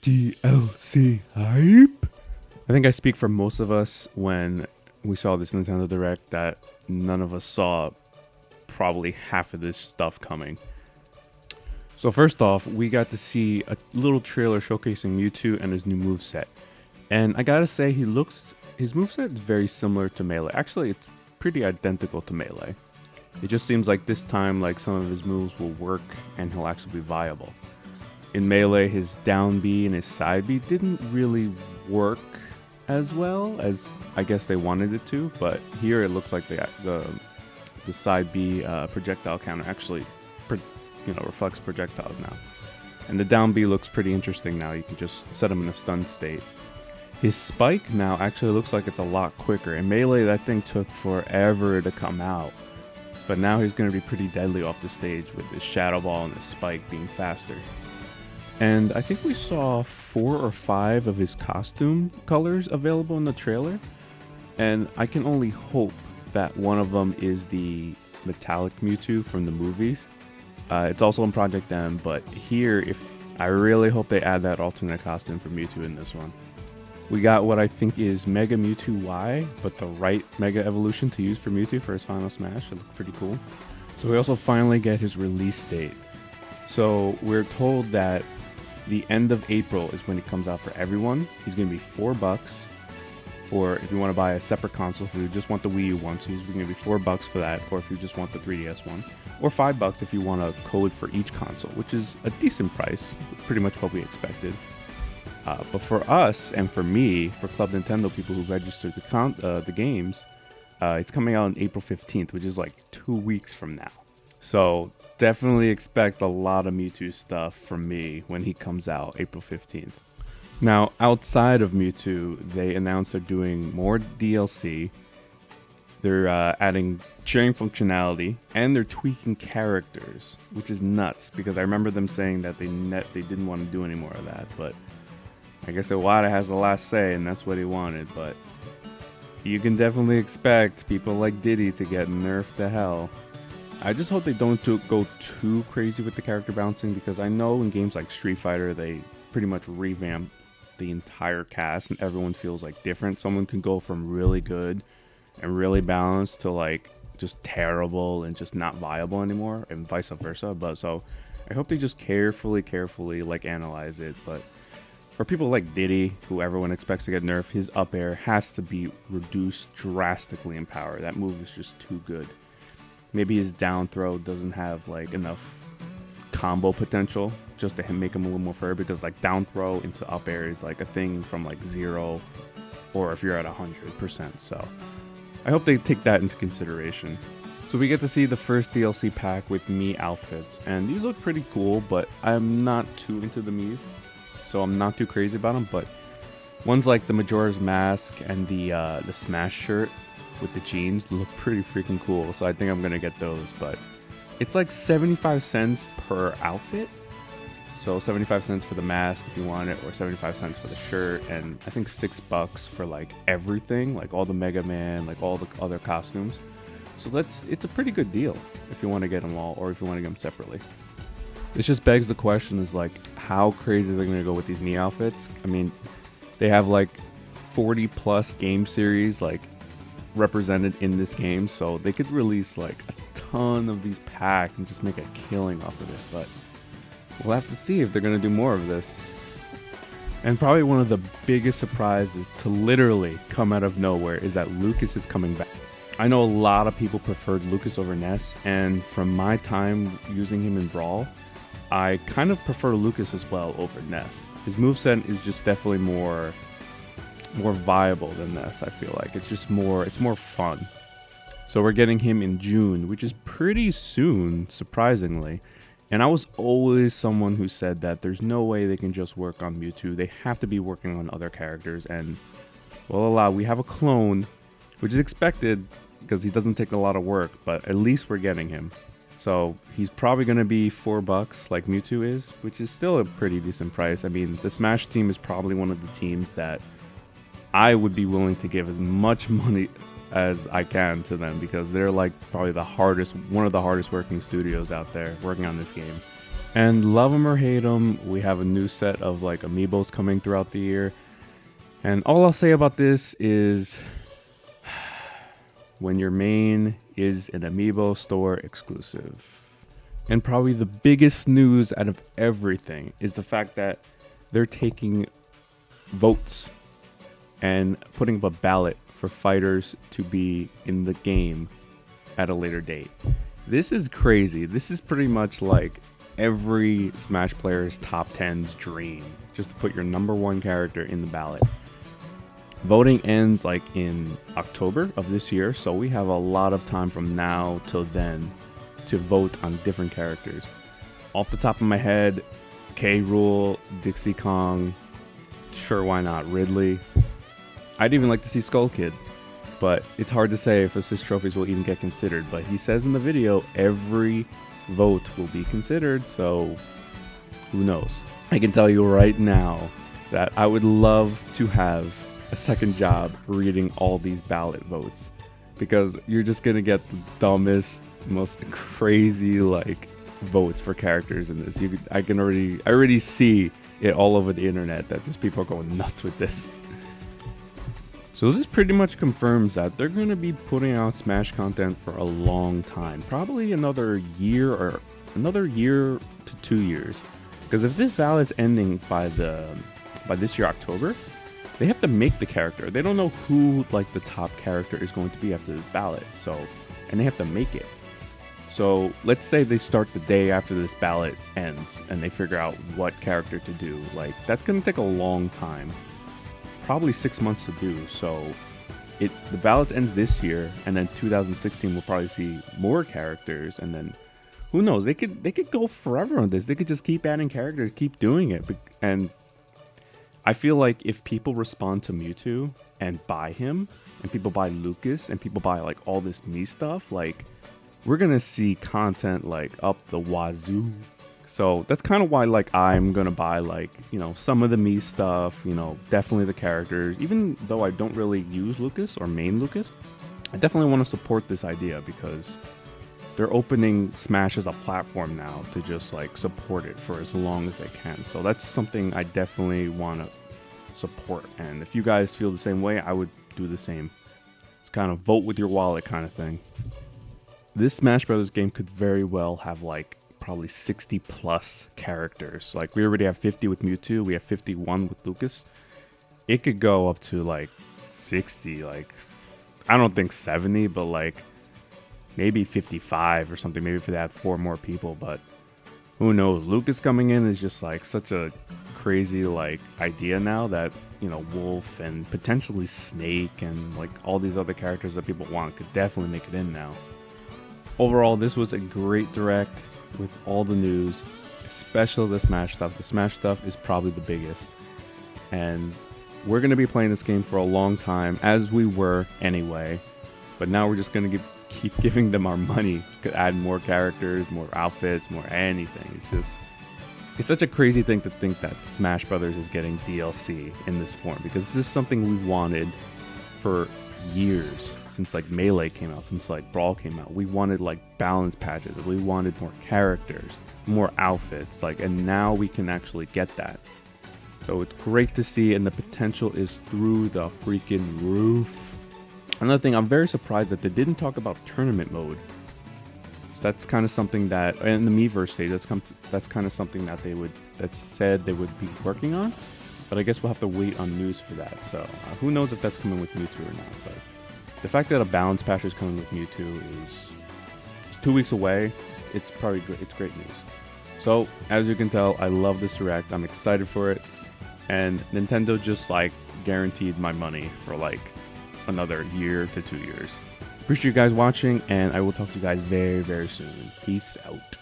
DLC hype. I think I speak for most of us when we saw this Nintendo Direct that none of us saw probably half of this stuff coming. So first off, we got to see a little trailer showcasing Mewtwo and his new moveset. And I gotta say, his moveset is very similar to Melee. Actually, it's pretty identical to Melee. It just seems like this time, like some of his moves will work and he'll actually be viable. In Melee, his down B and his side B didn't really work as well as I guess they wanted it to, but here it looks like the side B projectile counter actually reflects projectiles now. And the down B looks pretty interesting now. You can just set him in a stun state. His spike now actually looks like it's a lot quicker. In Melee, that thing took forever to come out. But now he's going to be pretty deadly off the stage with his Shadow Ball and his spike being faster. And I think we saw 4 or 5 of his costume colors available in the trailer. And I can only hope that one of them is the metallic Mewtwo from the movies. It's also in Project M, but here, I really hope they add that alternate costume for Mewtwo in this one. We got what I think is Mega Mewtwo Y, but the right Mega Evolution to use for Mewtwo for his final smash. It looks pretty cool. So we also finally get his release date. So we're told that the end of April is when he comes out for everyone. He's going to be $4 for if you want to buy a separate console. If you just want the Wii U one, so he's going to be $4 for that, or if you just want the 3DS one, or $5 if you want a code for each console, which is a decent price, pretty much what we expected. But for us and for me, for Club Nintendo people who registered the games, it's coming out on April 15th, which is like 2 weeks from now. So definitely expect a lot of Mewtwo stuff from me when he comes out April 15th. Now, outside of Mewtwo, they announced they're doing more DLC. They're adding cheering functionality, and they're tweaking characters, which is nuts because I remember them saying that they didn't want to do any more of that, but I guess Iwata has the last say, and that's what he wanted. But you can definitely expect people like Diddy to get nerfed to hell. I just hope they don't go too crazy with the character bouncing, because I know in games like Street Fighter, they pretty much revamp the entire cast and everyone feels like different. Someone can go from really good and really balanced to like just terrible and just not viable anymore, and vice versa. But so I hope they just carefully like analyze it. But for people like Diddy, who everyone expects to get nerfed, his up air has to be reduced drastically in power. That move is just too good. Maybe his down throw doesn't have like enough combo potential just to make him a little more fair, because like down throw into up air is like a thing from like 0 or if you're at 100%. So I hope they take that into consideration. So we get to see the first DLC pack with Mii outfits, and these look pretty cool, but I'm not too into the Miis, so I'm not too crazy about them. But ones like the Majora's Mask and the Smash shirt with the jeans look pretty freaking cool, so I think I'm gonna get those. But it's like 75 cents per outfit, so 75 cents for the mask if you want it, or 75 cents for the shirt, and I think $6 for like everything, like all the Mega Man, like all the other costumes. So it's a pretty good deal if you want to get them all, or if you want to get them separately. This just begs the question, is like, how crazy are they going to go with these Mii outfits? I mean, they have like 40 plus game series like represented in this game, so they could release like a ton of these packs and just make a killing off of it. But we'll have to see if they're going to do more of this. And probably one of the biggest surprises to literally come out of nowhere is that Lucas is coming back. I know a lot of people preferred Lucas over Ness, and from my time using him in Brawl, I kind of prefer Lucas as well over Ness. His moveset is just definitely more viable than Ness. I feel like it's more fun. So we're getting him in June, which is pretty soon, surprisingly. And I was always someone who said that there's no way they can just work on Mewtwo. They have to be working on other characters. And well, we have a clone, which is expected because he doesn't take a lot of work, but at least we're getting him. So he's probably going to be $4 like Mewtwo is, which is still a pretty decent price. I mean, the Smash team is probably one of the teams that I would be willing to give as much money as I can to them, because they're like probably one of the hardest working studios out there working on this game. And love them or hate them, we have a new set of like amiibos coming throughout the year. And all I'll say about this is when your main is an amiibo store exclusive. And probably the biggest news out of everything is the fact that they're taking votes and putting up a ballot for fighters to be in the game at a later date. This is crazy. This is pretty much like every Smash player's top 10's dream, just to put your number one character in the ballot. Voting ends like in October of this year, so we have a lot of time from now till then to vote on different characters. Off the top of my head, K. Rool, Dixie Kong, sure, why not, Ridley. I'd even like to see Skull Kid, but it's hard to say if assist trophies will even get considered. But he says in the video, every vote will be considered, so who knows? I can tell you right now that I would love to have a second job reading all these ballot votes, because you're just gonna get the dumbest, most crazy like votes for characters in this. I already see it all over the internet that just people are going nuts with this. So this pretty much confirms that they're going to be putting out Smash content for a long time, probably another year to 2 years. Because if this ballot's ending by this year October, they have to make the character. They don't know who like the top character is going to be after this ballot. And they have to make it. So let's say they start the day after this ballot ends and they figure out what character to do. Like, that's going to take a long time. Probably 6 months to do. So the ballot ends this year, and then 2016 we'll probably see more characters, and then who knows, they could go forever on this. They could just keep adding characters, keep doing it. And I feel like if people respond to Mewtwo and buy him, and people buy Lucas, and people buy like all this Mii stuff, like we're gonna see content like up the wazoo. So that's kind of why like I'm gonna buy like, you know, some of the Mii stuff, you know, definitely the characters. Even though I don't really use Lucas or main Lucas, I definitely want to support this idea because they're opening Smash as a platform now to just like support it for as long as they can. So that's something I definitely want to support. And if you guys feel the same way, I would do the same. It's kind of vote with your wallet kind of thing. This Smash Brothers game could very well have like probably 60 plus characters. Like we already have 50 with Mewtwo, we have 51 with Lucas. It could go up to like 60, like I don't think 70, but like maybe 55 or something, maybe if they had 4 more people. But who knows? Lucas coming in is just like such a crazy like idea now that, you know, Wolf and potentially Snake and like all these other characters that people want could definitely make it in now. Overall, this was a great direct with all the news, especially the Smash stuff. The Smash stuff is probably the biggest, and we're going to be playing this game for a long time, as we were anyway, but now we're just going to keep giving them our money, could add more characters, more outfits, more anything. It's such a crazy thing to think that Smash Brothers is getting DLC in this form, because this is something we wanted for years. Since like Melee came out, since like Brawl came out, we wanted like balance patches, we wanted more characters, more outfits, like, and now we can actually get that. So it's great to see, and the potential is through the freaking roof. Another thing, I'm very surprised that they didn't talk about tournament mode. So that's kind of something that, in the Miiverse stage, that's kind of something that that said they would be working on. But I guess we'll have to wait on news for that. So who knows if that's coming with Mewtwo or not. But the fact that a balance patch is coming with Mewtwo is 2 weeks away. It's probably good. It's great news. So as you can tell, I love this direct. I'm excited for it. And Nintendo just like guaranteed my money for like another year to 2 years. Appreciate you guys watching, and I will talk to you guys very, very soon. Peace out.